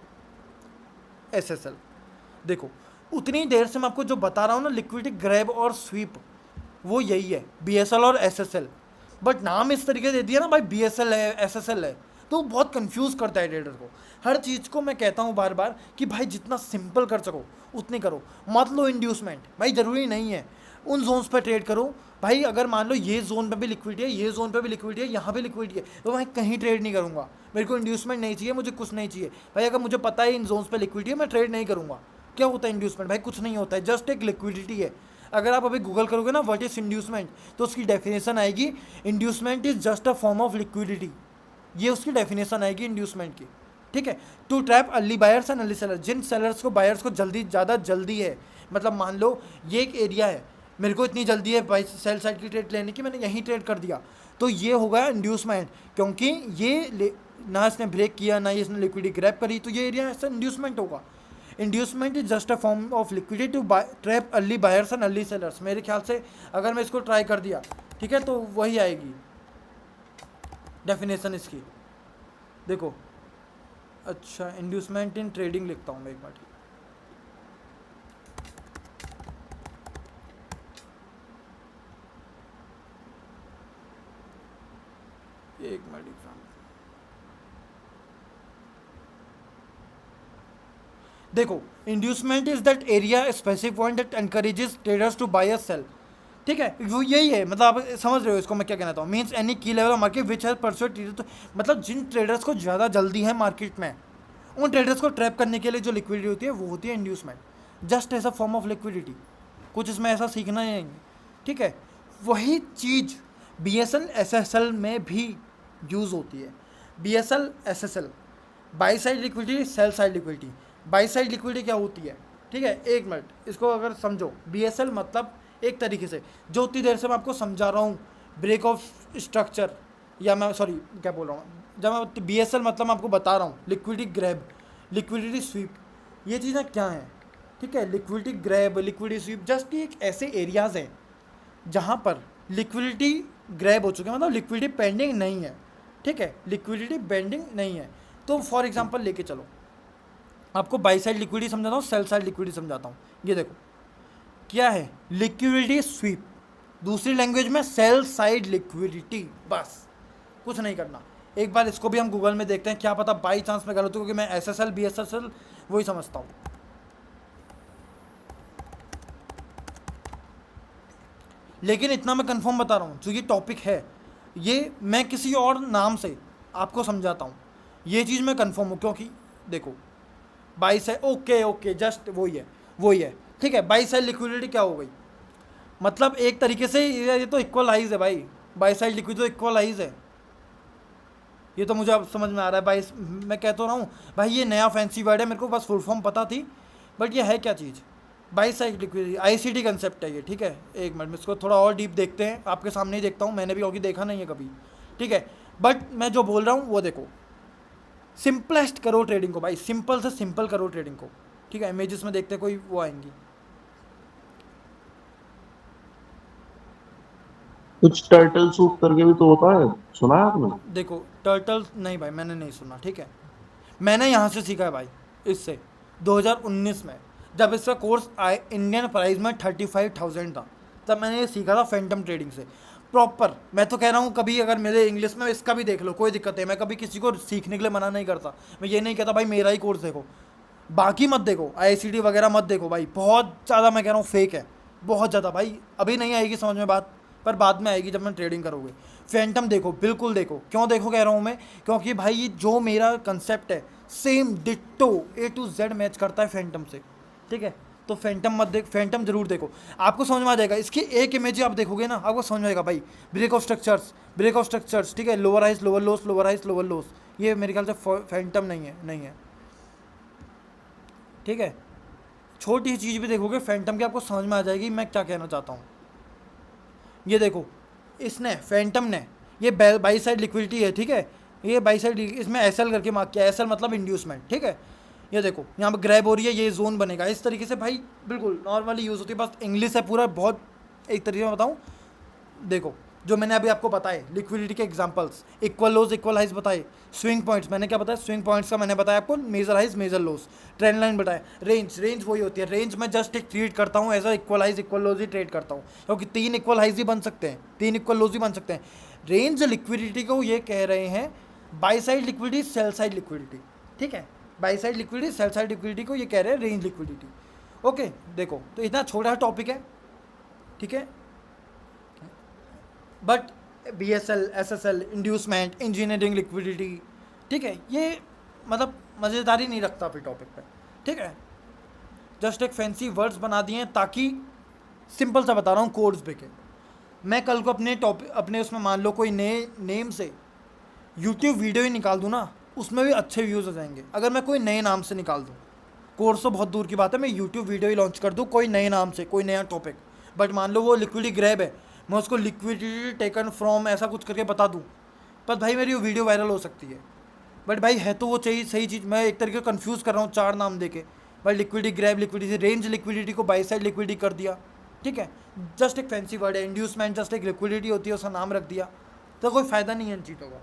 SSL। देखो उतनी देर से मैं आपको जो बता रहा हूँ ना, लिक्विडिटी ग्रैब और स्वीप, वो यही है BSL और SSL, बट नाम इस तरीके दे दिया ना भाई, BSL है SSL है, तो बहुत कंफ्यूज करता है ट्रेडर को। हर चीज़ को मैं कहता हूँ बार बार कि भाई जितना सिंपल कर सको उतनी करो, मत लो इंड्यूसमेंट, भाई ज़रूरी नहीं है उन जोन्स पर ट्रेड करो। भाई अगर मान लो ये जोन पे भी लिक्विडिटी है, ये जोन पे भी लिक्विडिटी है, यहाँ पे लिक्विडिटी है, तो मैं कहीं ट्रेड नहीं करूँगा, मेरे को इंड्यूसमेंट नहीं चाहिए, मुझे कुछ नहीं चाहिए। भाई अगर मुझे पता है इन जोन्स पे लिक्विडिटी है मैं ट्रेड नहीं करूँगा। क्या होता है इंड्यूसमेंट? भाई कुछ नहीं होता है, जस्ट एक लिक्विडिटी है। अगर आप अभी गूगल करोगे ना व्हाट इज इंड्यूसमेंट, तो उसकी डेफिनेशन आएगी, inducement is just a form of liquidity, ये उसकी डेफिनेशन आएगी इंड्यूसमेंट की, ठीक है। To trap early buyers and early sellers, जिन सेलर्स को बायर्स को ज़्यादा जल्दी है, मतलब मान लो ये एक एरिया है, मेरे को इतनी जल्दी है बाई सेल साइड की ट्रेड लेने की, मैंने यहीं ट्रेड कर दिया, तो ये होगा इंड्यूसमेंट, क्योंकि ये ना इसने ब्रेक किया ना इसने लिक्विडिटी ग्रैब करी, तो ये एरिया ऐसा इंड्यूसमेंट होगा। Inducement is just a form of liquidity to trap early buyers and early sellers. मेरे ख्याल से अगर मैं इसको ट्राई कर दिया, ठीक है, तो वही आएगी डेफिनेशन इसकी। देखो अच्छा, इंड्यूसमेंट इन ट्रेडिंग लिखता हूँ मैं एक बार, एक मिनट एग्जाम। देखो inducement is that area specific point that encourages traders to buy और सेल, ठीक है, वो यही है, मतलब आप समझ रहे हो इसको मैं क्या कहना चाहता हूँ। मीन्स एनी की level of market which has persuade trader, तो मतलब जिन ट्रेडर्स को ज़्यादा जल्दी है मार्केट में, उन ट्रेडर्स को ट्रैप करने के लिए जो लिक्विडिटी होती है वो होती है inducement, just as a form of liquidity. कुछ इसमें ऐसा सीखना ही नहीं, ठीक है। वही चीज़ BSL SSL में भी यूज़ होती है। BSL SSL by side liquidity, sell side liquidity. By side liquidity क्या होती है, ठीक है, एक मिनट इसको अगर समझो। BSL मतलब एक तरीके से जो उतनी देर से मैं आपको समझा रहा हूँ, ब्रेक ऑफ स्ट्रक्चर, या मैं सॉरी क्या बोल रहा हूँ, जब मैं BSL मतलब मैं आपको बता रहा हूँ लिक्विडिटी ग्रैब, लिक्विडिटी स्वीप, ये चीज़ें क्या हैं, ठीक है। Liquidity grab, liquidity SVEEP just एक ऐसे एरियाज़ हैं जहाँ पर लिक्विडिटी ग्रैब हो चुके हैं, मतलब लिक्विडिटी पेंडिंग नहीं है, ठीक है, लिक्विडिटी पेंडिंग नहीं है। तो फॉर एग्जांपल लेके चलो, आपको बाई साइड लिक्विडिटी समझाता हूँ, सेल साइड लिक्विडिटी समझाता हूँ। ये देखो क्या है, लिक्विडिटी स्वीप, दूसरी लैंग्वेज में सेल साइड लिक्विडिटी, बस कुछ नहीं करना। एक बार इसको भी हम गूगल में देखते हैं, क्या पता बाई चांस में गलत हो, क्योंकि मैं SSL BSL वही समझता हूँ। लेकिन इतना मैं कंफर्म बता रहा हूँ, जो ये टॉपिक है ये मैं किसी और नाम से आपको समझाता हूँ, ये चीज़ मैं कंफर्म हूँ, क्योंकि देखो बाई साइड, ओके जस्ट वही है, ठीक है। बाई साइड लिक्विडिटी क्या हो गई, मतलब एक तरीके से ये तो इक्वलाइज है भाई, बाई साइड लिक्विडिटी तो इक्वलाइज है, ये तो मुझे अब समझ में आ रहा है। बाई मैं कह तो रहा हूँ भाई, ये नया फैंसी वर्ड है, मेरे को बस फुल फॉर्म पता थी, बट ये है क्या चीज़, buy side liquidity ICT concept है ये, ठीक है। एक मिनट में इसको थोड़ा और डीप देखते हैं, आपके सामने ही देखता हूँ, मैंने भी क्योंकि देखा नहीं है कभी, ठीक है। बट मैं जो बोल रहा हूँ वो देखो, सिंपलेस्ट करो ट्रेडिंग को भाई, सिंपल से सिंपल करो ट्रेडिंग को, ठीक है। इमेजेस में देखते कोई वो आएंगी, कुछ टर्टल सूप करके भी तो होता है, सुना है आपने? देखो टर्टल नहीं भाई, मैंने नहीं सुना, ठीक है। मैंने यहाँ से सीखा है भाई, इससे 2019 में जब इसका कोर्स इंडियन प्राइस में 35,000 था, तब मैंने ये सीखा था फैंटम ट्रेडिंग से प्रॉपर। मैं तो कह रहा हूँ कभी अगर मेरे इंग्लिश में इसका भी देख लो, कोई दिक्कत है, मैं कभी किसी को सीखने के लिए मना नहीं करता। मैं ये नहीं कहता भाई मेरा ही कोर्स देखो, बाकी मत देखो, ICT वगैरह मत देखो भाई, बहुत ज़्यादा मैं कह रहा हूँ फेक है, बहुत ज़्यादा भाई। अभी नहीं आएगी समझ में बात, पर बाद में आएगी जब मैं ट्रेडिंग करोगे। फैंटम देखो, बिल्कुल देखो। क्यों देखो कह रहा हूँ मैं, क्योंकि भाई ये जो मेरा कंसेप्ट है same ditto A to Z match करता है फैंटम से, ठीक है। तो फैंटम मत देख, फैंटम जरूर देखो, आपको समझ में आ जाएगा। इसकी एक इमेज ही आप देखोगे ना, आपको समझ में आएगा भाई। ब्रेक ऑफ स्ट्रक्चर्स, ठीक है, lower highs lower lows, lower highs lower lows, ये मेरे ख्याल से फैंटम नहीं है, ठीक है। छोटी चीज़ भी देखोगे फैंटम की, आपको समझ में आ जाएगी मैं क्या कहना चाहता हूँ। ये देखो, इसने फैंटम ने ये बाई साइड लिक्विडिटी है, ठीक है, ये बाई साइड इसमें SL करके मार्क किया, SL मतलब इंड्यूसमेंट, ठीक है। ये देखो यहाँ पर ग्रैब हो रही है, ये जोन बनेगा इस तरीके से भाई, बिल्कुल नॉर्मली यूज़ होती है, बस इंग्लिश है पूरा, बहुत एक तरीके में बताऊँ। देखो जो मैंने अभी आपको बताए लिक्विडिटी के एग्जांपल्स, इक्वल लोज इक्वल हाइज बताए, स्विंग पॉइंट्स मैंने क्या बताया, स्विंग पॉइंट्स का मैंने बताया आपको, मेजर हाइज मेजर लोज, ट्रेंड लाइन बताया, रेंज वही होती है। रेंज में जस्ट एक ट्रीट करता हूँ as a equal highs equal lows ही ट्रेड करता हूँ, क्योंकि 3 इक्वल हाइज ही बन सकते हैं, 3 इक्वल लोज ही बन सकते हैं। रेंज लिक्विडिटी को ये कह रहे हैं by side liquidity sell side liquidity, ठीक है, by side liquidity sell side liquidity को ये कह रहे हैं रेंज लिक्विडिटी। ओके देखो, तो इतना छोटा टॉपिक है, ठीक है, but BSL SSL inducement engineering liquidity, ठीक है, ये मतलब मज़ेदारी नहीं रखता फिर टॉपिक पे, ठीक है। जस्ट एक फैंसी वर्ड्स बना दिए हैं ताकि सिंपल सा बता रहा हूँ कोड्स बिके। मैं कल को अपने टॉपिक अपने उसमें मान लो कोई नए नेम से यूट्यूब वीडियो ही निकाल दूँ ना, उसमें भी अच्छे व्यूज़ हो जाएंगे। अगर मैं कोई नए नाम से निकाल दूँ, कोर्स तो बहुत दूर की बात है, मैं यूट्यूब वीडियो ही लॉन्च कर दूँ कोई नए नाम से, कोई नया टॉपिक, बट मान लो वो लिक्विडिटी ग्रैब है, मैं उसको लिक्विडिटी टेकन फ्रॉम ऐसा कुछ करके बता दूँ, पर भाई मेरी वो वीडियो वायरल हो सकती है। बट भाई है तो वो चाहिए सही चीज़, मैं एक तरीके कन्फ्यूज़ कर रहा हूँ 4 नाम देके भाई, liquidity grab liquidity, range liquidity को बाई साइड लिक्विडिटी कर दिया, ठीक है, जस्ट एक फैंसी वर्ड है। इंड्यूसमेंट जस्ट एक लिक्विडिटी होती है, उसका नाम रख दिया, तो कोई फ़ायदा नहीं है इन चीज़ों का,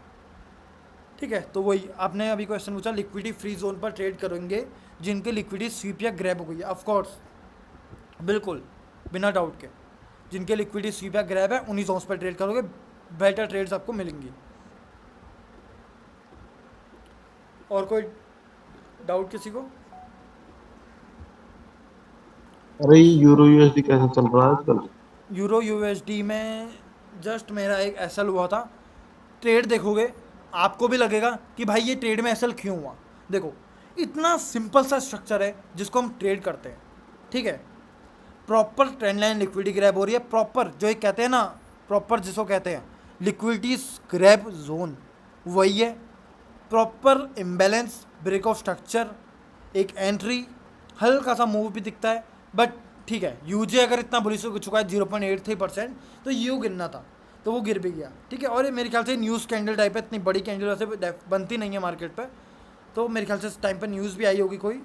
ठीक है। तो वही आपने अभी क्वेश्चन पूछा, लिक्विडिटी फ्री जोन पर ट्रेड करेंगे जिनके लिक्विडिटी स्वीप या ग्रैब हो गई है, ऑफकोर्स बिल्कुल बिना डाउट के, जिनके लिक्विडिटी स्वीप या ग्रैब है उन्हीं जोन्स पर ट्रेड करोगे, बेटर ट्रेड्स आपको मिलेंगी। और कोई डाउट किसी को? अरे यूरो USD कैसा चल रहा है आजकल? यूरो USD में जस्ट मेरा एक SL हुआ था, ट्रेड देखोगे आपको भी लगेगा कि भाई ये ट्रेड में SL क्यों हुआ। देखो इतना सिंपल सा स्ट्रक्चर है जिसको हम ट्रेड करते हैं, ठीक है, proper trend line liquidity grab हो रही है, प्रॉपर जो एक कहते हैं ना, प्रॉपर जिसको कहते हैं लिक्विडिटी ग्रैब जोन, वही है, proper imbalance, break of structure, एक एंट्री, हल्का सा मूव भी दिखता है, बट ठीक है। यूजे अगर इतना बुलिश हो चुका है 0.83%, तो यू गिरना था तो वो गिर भी गया, ठीक है। और ये मेरे ख्याल से न्यूज़ कैंडल टाइप है, इतनी बड़ी कैंडल वैसे बनती नहीं है मार्केट पे, तो मेरे ख्याल से इस टाइम पर न्यूज़ भी आई होगी कोई,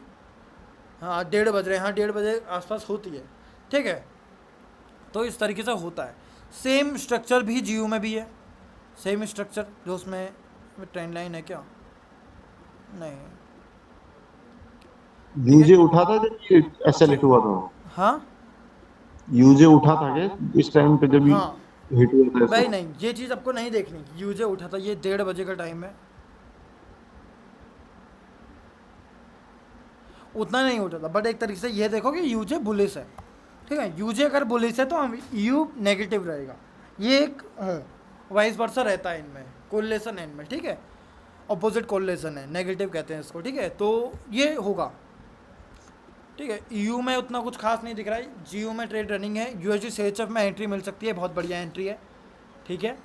हाँ 1:30 बज रहे हैं, हाँ 1:30 बजे आसपास होती है, ठीक है। तो इस तरीके से होता है। सेम स्ट्रक्चर भी जीयू में भी है, सेम स्ट्रक्चर जो उसमें ट्रेंड लाइन है क्या, नहीं यूजे उठा था जब ये SL हिट हुआ था? हाँ यूजे उठा था क्या इस टाइम पे जब हाँ हिट हुआ था भाई, ऐसा? नहीं ये चीज़ आपको नहीं देखनी, यूजे उठा था, ये 1:30 बजे का टाइम है, उतना नहीं उठा था, बट एक तरीके से ये देखो कि यूजे बुलिश है, ठीक है। यूजे अगर बुलिश है तो हम यू नेगेटिव रहेगा, ये एक वाइस वर्सा रहता है, इनमें कोरिलेशन है इनमें, ठीक है, अपोजिट कोरिलेशन है, नेगेटिव कहते हैं इसको, ठीक है। तो ये होगा, ठीक है। यू में उतना कुछ खास नहीं दिख रहा है, जीयू में ट्रेड रनिंग है, USD CHF में एंट्री मिल सकती है, बहुत बढ़िया एंट्री है, ठीक है।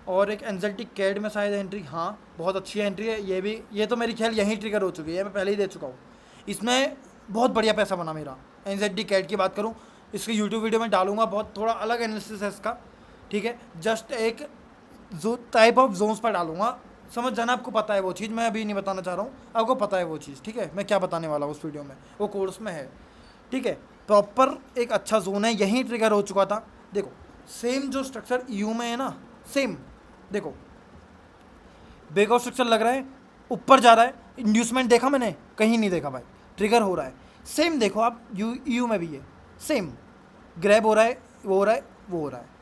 और एक एनजेल्टी कैड में शायद एंट्री, हाँ बहुत अच्छी एंट्री है ये भी, ये तो मेरी ख्याल यहीं ट्रिगर हो चुकी है, मैं पहले ही दे चुका हूँ, इसमें बहुत बढ़िया पैसा बना मेरा। एनजेल्टी कैड की बात करूँ, इसकी यूट्यूब वीडियो में डालूंगा, बहुत थोड़ा अलग एनालिसिस है इसका, ठीक है, जस्ट एक जो टाइप ऑफ जोन्स पर डालूंगा, समझ जाना, आपको पता है वो चीज़, मैं अभी नहीं बताना चाह रहा हूँ, आपको पता है वो चीज़, ठीक है, मैं क्या बताने वाला हूँ उस वीडियो में, वो कोर्स में है, ठीक है। प्रॉपर एक अच्छा जोन है, यहीं ट्रिगर हो चुका था। देखो सेम जो स्ट्रक्चर यू में है ना, सेम देखो ब्रेक ऑफ स्ट्रक्चर लग रहा है, ऊपर जा रहा है, इंड्यूसमेंट देखा मैंने कहीं नहीं देखा भाई, ट्रिगर हो रहा है, सेम देखो आप यू में भी है, सेम ग्रैब हो रहा है, वो हो रहा है, वो हो रहा है।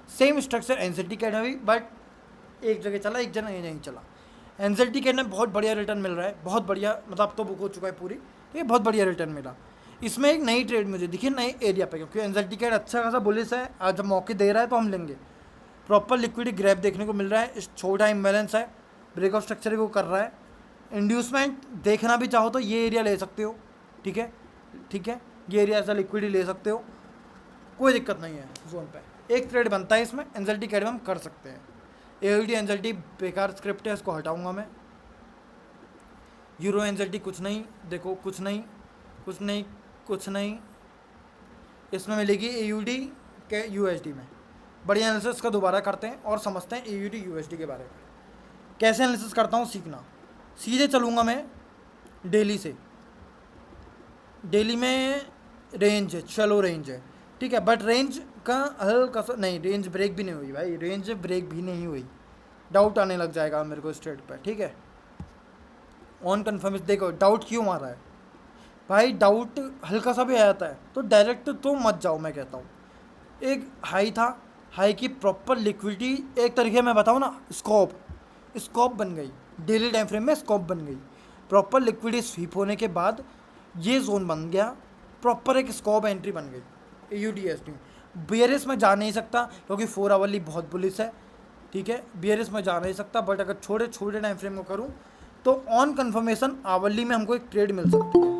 सेम स्ट्रक्चर एनजेटी कैड में भी, बट एक जगह चला, एक जगह नहीं चला। एनजेटी कैड में बहुत बढ़िया रिटर्न मिल रहा है, बहुत बढ़िया, मतलब अब तो बुक हो चुका है पूरी, ठीक है, बहुत बढ़िया रिटर्न मिला। इसमें एक नई ट्रेड मुझे दिखी नए एरिया पे, क्योंकि एनजेटी कैड अच्छा खासा बुलिस है, आज जब मौके दे रहा है तो हम लेंगे। प्रॉपर लिक्विडिटी ग्रैप देखने को मिल रहा है, छोटा इम्बैलेंस है, ब्रेक ऑफ स्ट्रक्चर को कर रहा है। इंड्यूसमेंट देखना भी चाहो तो ये एरिया ले सकते हो, ठीक है, ठीक है, ये एरिया ऐसा लिक्विडिटी ले सकते हो, कोई दिक्कत नहीं है जोन पे। एक ट्रेड बनता है इसमें, एनजेटी कैड में हम कर सकते हैं। एलडी एनजेटी बेकार स्क्रिप्ट है, इसको हटाऊंगा मैं। यूरो एनजेटी कुछ नहीं, देखो कुछ नहीं, कुछ नहीं, कुछ नहीं। इसमें मिलेगी एयूडी के यूएसडी में। बढ़िया एनालिसिस का दोबारा करते हैं और समझते हैं एयूडी यूएसडी के बारे में। कैसे एनालिसिस करता हूँ सीखना। सीधे चलूँगा मैं डेली से। डेली में रेंज है, चलो रेंज है, ठीक है, बट रेंज का हल्का सा नहीं, रेंज ब्रेक भी नहीं हुई भाई, रेंज ब्रेक भी नहीं हुई। डाउट आने लग जाएगा मेरे को स्ट्रेट पे, ठीक है। ऑन कन्फर्मेशन देखो डाउट क्यों मारा है भाई, डाउट हल्का सा भी आ जाता है तो डायरेक्ट तो मत जाओ, मैं कहता हूँ। एक हाई था, हाई की प्रॉपर लिक्विडिटी, एक तरीके में बताऊँ ना, स्कॉप बन गई, डेली टाइम फ्रेम में स्कॉप बन गई। प्रॉपर लिक्विडिटी स्वीप होने के बाद ये जोन बन गया, प्रॉपर एक स्कॉप एंट्री बन गई AUDSD। बियरिस में जा नहीं सकता क्योंकि 4 आवरली बहुत बुलिस है, ठीक है, बियरिस में जा नहीं सकता, बट अगर छोटे छोटे टाइम फ्रेम को करूँ तो ऑन कन्फर्मेशन आवरली में हमको एक ट्रेड मिल सकती है।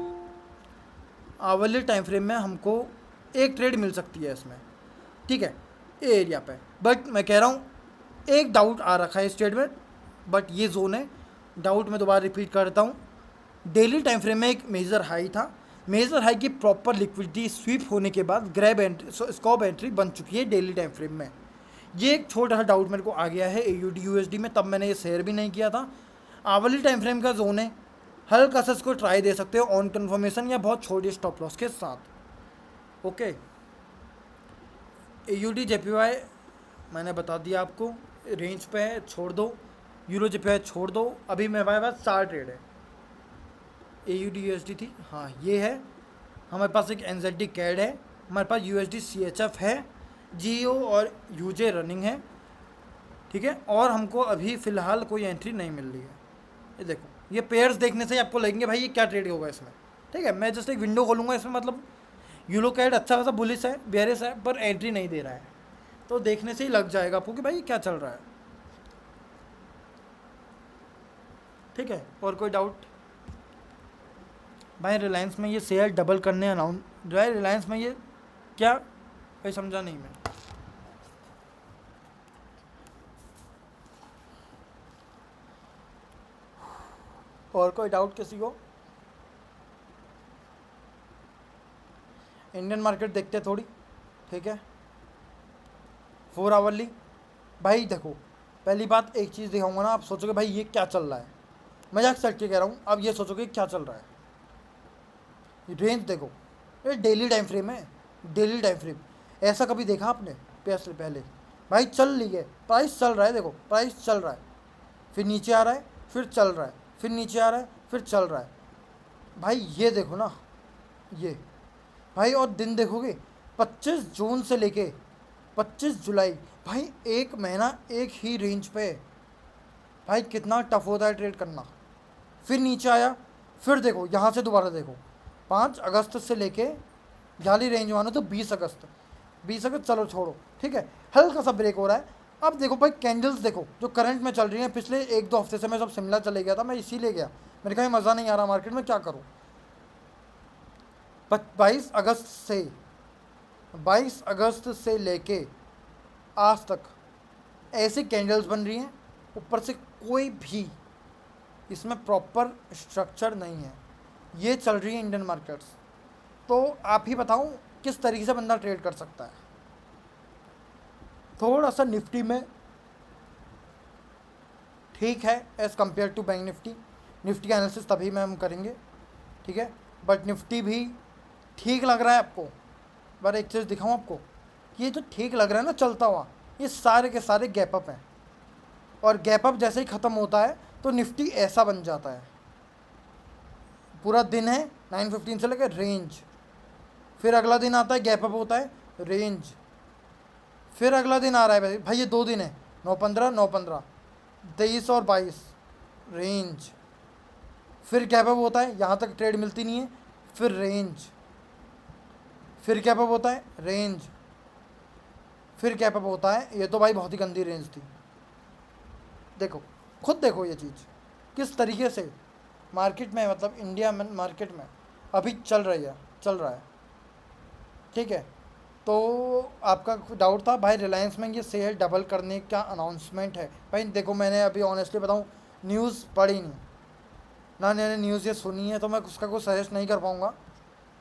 आवरली टाइम फ्रेम में हमको एक ट्रेड मिल सकती है इसमें, ठीक है, ए एरिया पे। बट मैं कह रहा हूँ एक डाउट आ रखा है इस ट्रेड में, बट ये जोन है। डाउट मैं दोबारा रिपीट करता हूँ, डेली टाइम फ्रेम में एक मेजर हाई था, मेजर हाई की प्रॉपर लिक्विडिटी स्वीप होने के बाद ग्रैब एंट्री, स्कॉप एंट्री बन चुकी है डेली टाइम फ्रेम में। ये एक छोटा सा डाउट मेरे को आ गया है AUD USD में, तब मैंने ये शेयर भी नहीं किया था। आवरली टाइम फ्रेम का जोन है, हल्का सा इसको ट्राई दे सकते हो ऑन कन्फर्मेशन या बहुत छोटी स्टॉप लॉस के साथ। ओके, AUD JPY मैंने बता दिया आपको, रेंज पे है, छोड़ दो। यूरो JPY छोड़ दो। अभी मेरे पास 4 ट्रेड है। AUD USD थी, हाँ ये है हमारे पास, एक NZD CAD है हमारे पास, USD CHF है, GEO और UJ रनिंग है, ठीक है, और हमको अभी फ़िलहाल कोई एंट्री नहीं मिल रही है। ये देखो, ये पेयर्स देखने से ही आपको लगेंगे भाई ये क्या ट्रेड होगा इसमें, ठीक है। मैं जस्ट एक विंडो खोलूँगा इसमें, मतलब यूरो कैड अच्छा खासा बुलिस है, बेयरिश है, पर एंट्री नहीं दे रहा है, तो देखने से ही लग जाएगा आपको कि भाई क्या चल रहा है, ठीक है। और कोई डाउट भाई? रिलायंस में ये शेयर डबल करने अनाउंस, भाई रिलायंस में ये क्या भाई, समझा नहीं मैं। और कोई डाउट किसी को? इंडियन मार्केट देखते हैं थोड़ी, ठीक है। 4 आवरली भाई देखो, पहली बात एक चीज़ दिखाऊंगा ना, आप सोचोगे भाई ये क्या चल रहा है, मजाक सट के कह रहा हूँ, अब ये सोचोगे क्या चल रहा है। रेंज देखो, ये डेली टाइम फ्रेम है, डेली टाइम फ्रेम, ऐसा कभी देखा आपने पैसे पहले? भाई चल रही है, प्राइस चल रहा है, देखो प्राइस चल रहा है, फिर नीचे आ रहा है, फिर चल रहा है, फिर नीचे आ रहा है, फिर चल रहा है। भाई ये देखो ना, ये भाई, और दिन देखोगे 25 जून से लेके 25 जुलाई, भाई एक महीना एक ही रेंज पे। भाई कितना टफ होता है ट्रेड करना। फिर नीचे आया, फिर देखो यहाँ से दोबारा देखो, 5 अगस्त से लेके जाली रेंज मानो तो 20 अगस्त, 20 अगस्त चलो छोड़ो, ठीक है, हल्का सा ब्रेक हो रहा है। अब देखो भाई कैंडल्स देखो जो करंट में चल रही हैं, पिछले 1-2 हफ्ते से मैं सब शिमला चले गया था, मैं इसीलिए गया, मेरे कहीं मज़ा नहीं आ रहा मार्केट में, क्या करूँ। 22 अगस्त से लेके आज तक ऐसी कैंडल्स बन रही हैं, ऊपर से कोई भी इसमें प्रॉपर स्ट्रक्चर नहीं है, ये चल रही है इंडियन मार्केट्स। तो आप ही बताओ किस तरीके से बंदा ट्रेड कर सकता है। थोड़ा सा निफ्टी में ठीक है as compare to bank Nifty, Nifty का एनालिसिस तभी में हम करेंगे, ठीक है, बट निफ्टी भी ठीक लग रहा है आपको। पर एक चीज़ दिखाऊँ आपको कि ये जो ठीक लग रहा है ना चलता हुआ, ये सारे के सारे गैप अप हैं, और गैप अप जैसे ही ख़त्म होता है तो निफ्टी ऐसा बन जाता है। पूरा दिन है 9:15 से लेकर रेंज, फिर अगला दिन आता है गैप अप होता है, रेंज, फिर अगला दिन आ रहा है भाई, ये 2 दिन है, 9-15 9-15, 23 और 22 रेंज, फिर गैप अप होता है, यहाँ तक ट्रेड मिलती नहीं है, फिर रेंज, फिर गैप अप होता है, रेंज, फिर गैप अप होता है। ये तो भाई बहुत ही गंदी रेंज थी। देखो, खुद देखो ये चीज़ किस तरीके से मार्केट में, मतलब इंडिया में मार्केट में अभी चल रहा है। ठीक है, तो आपका डाउट था भाई रिलायंस में ये सेल डबल करने का अनाउंसमेंट है। भाई देखो, मैंने अभी ऑनेस्टली बताऊँ, न्यूज़ पढ़ी नहीं ना, मैंने न्यूज़ ये सुनी है, तो मैं उसका कोई सजेस्ट नहीं कर पाऊँगा।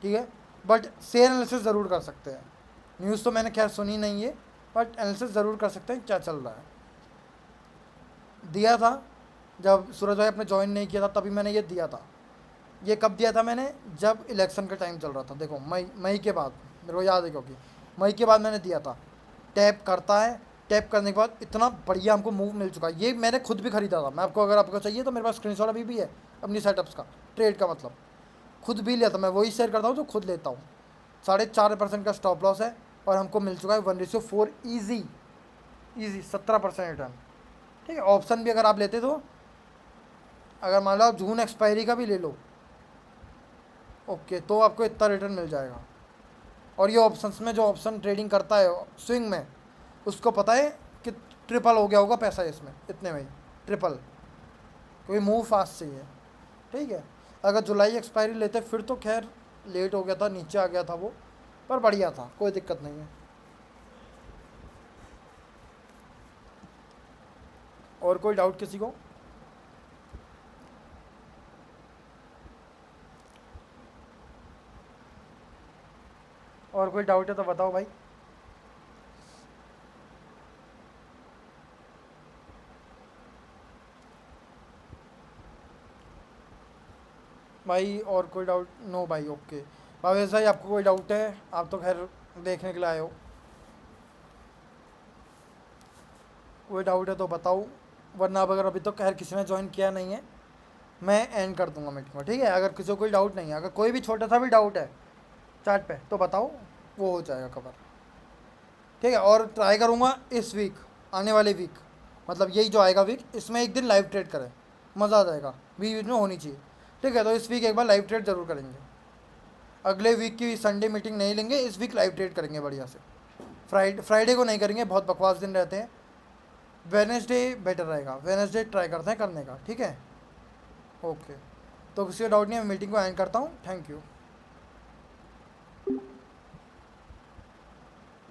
ठीक है, बट शेयर एनालिसिस ज़रूर कर सकते हैं। न्यूज़ तो मैंने खैर सुनी नहीं है, बट एनालिसिस ज़रूर कर सकते हैं क्या चल रहा है। दिया था जब सूरज भाई अपने ज्वाइन नहीं किया था, तभी मैंने ये दिया था। ये कब दिया था मैंने, जब इलेक्शन का टाइम चल रहा था। देखो मई के बाद, मेरे को याद है क्योंकि मई के बाद मैंने दिया था। टैप करता है, टैप करने के बाद इतना बढ़िया हमको मूव मिल चुका है। ये मैंने खुद भी खरीदा था। मैं आपको, अगर आपको चाहिए तो मेरे पास स्क्रीनशॉट अभी भी है अपनी सेटअप्स का, ट्रेड का मतलब, खुद भी लिया था। मैं वही शेयर करता हूँ जो खुद लेता हूँ। 4.5% का स्टॉप लॉस है और हमको मिल चुका है 1:4 ईजी 17% रिटर्न। ठीक है, ऑप्शन भी अगर आप लेते तो, अगर मान लो आप जून एक्सपायरी का भी ले लो, ओके, तो आपको इतना रिटर्न मिल जाएगा। और ये ऑप्शंस में जो ऑप्शन ट्रेडिंग करता है स्विंग में, उसको पता है कि ट्रिपल हो गया होगा पैसा इसमें, इतने में ही ट्रिपल, क्योंकि मूव फास्ट चाहिए। ठीक है, अगर जुलाई एक्सपायरी लेते फिर तो खैर लेट हो गया था, नीचे आ गया था वो, पर बढ़िया था, कोई दिक्कत नहीं है। और कोई डाउट किसी को? और कोई डाउट है तो बताओ भाई। भाई और कोई डाउट? नो भाई, ओके। भावेश भाई आपको कोई डाउट है? आप तो खैर देखने के लिए आए हो, कोई डाउट है तो बताओ, वरना अब अगर अभी तो खैर किसी ने ज्वाइन किया नहीं है, मैं एंड कर दूंगा मीटिंग को। ठीक है, अगर किसी को कोई डाउट नहीं है, अगर कोई भी छोटा सा भी डाउट है चार्ट पे तो बताओ, वो हो जाएगा कवर। ठीक है, और ट्राई करूँगा इस वीक, आने वाले वीक, मतलब यही जो आएगा वीक, इसमें एक दिन लाइव ट्रेड करें, मज़ा आ जाएगा, बीच में होनी चाहिए। ठीक है, तो इस वीक एक बार लाइव ट्रेड ज़रूर करेंगे। अगले वीक की संडे मीटिंग नहीं लेंगे, इस वीक लाइव ट्रेड करेंगे बढ़िया से। फ्राइडे को नहीं करेंगे, बहुत बकवास दिन रहते हैं। वेडनेसडे बेटर रहेगा, वेडनेसडे ट्राई करते हैं करने का। ठीक है, ओके, तो किसी का डाउट नहीं है, मैं मीटिंग को एंड करता हूँ। Thank you.